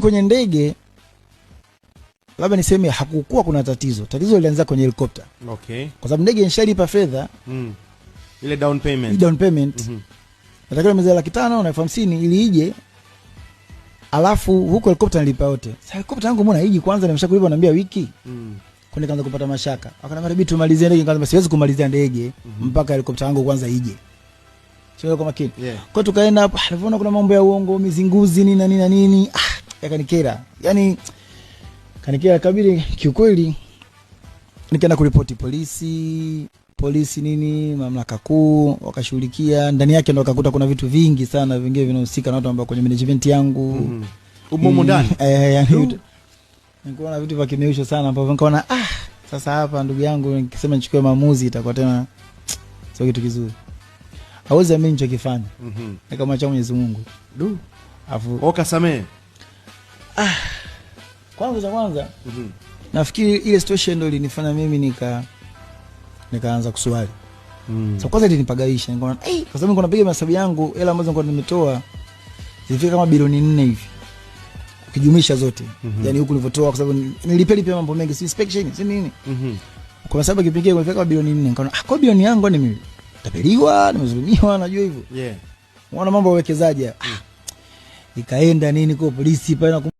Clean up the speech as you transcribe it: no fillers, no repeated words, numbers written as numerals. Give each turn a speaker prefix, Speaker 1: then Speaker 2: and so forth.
Speaker 1: Kwenye ndege labda niseme hakukuwa kuna tatizo. Tatizo lilianza kwenye helikopta.
Speaker 2: Okay.
Speaker 1: Kwa sababu ndege inashalipa fedha.
Speaker 2: Ile down payment.
Speaker 1: Ile down payment. Nataka mzee 500 na 50 ili ije. Alafu huko helikopta nilipa yote. Sasa helikopta yangu mbona haiji kwanza nimeshakulipa naambia wiki. Kwa kaanza kupata mashaka. Akaniambia bibi tumalizie ndege, nikamwambia siwezi kumalizia ndege mpaka helikopta yangu kwanza ije. Sio kwa makini. Kwa tukaenda hapo, alipoona kuna mambo ya uongo, mizinguzi nini na nini na nini, yakanikera. Yaani kanikera kabiri kiukweli. Nikaenda kuripoti polisi nini, mamlaka kuu wakashughulikia. Ndani yake ndo wakakuta kuna vitu vingi sana vingine vinahusika na watu ambao kwenye management yangu.
Speaker 2: Umo ndani.
Speaker 1: Yani nilikuwa na vitu vya kimeusho sana ambavyo nikaona sasa hapa ndugu yangu nikisema nichukue maamuzi itakuwa tena sio kitu kizuri. Hawezi amini nichokifanya. Nikamwacha Mwenyezi Mungu. Afu
Speaker 2: okasamee.
Speaker 1: Kwanza nafikiri ile situation ndio ilinifanya mimi nikaanza kuswali. So kwanza ilinipagaisha, nikaona kwa sababu niko napiga mahesabu yangu, hela ambazo nilikuwa nimetoa zilifika kama bilioni 4 hivi. Ukijumlisha zote. Yaani huku nilivotoa kwa sababu nilipelipia mambo mengi, si inspection, si nini. Kwa sababu kipigia ilifika kama bilioni 4, nikaona kwa bilioni yangu ni tapeliwa, nimezulumiwa, najua hivyo. Unaona mambo ya uwekezaji. Ikaenda nini kwa polisi pale na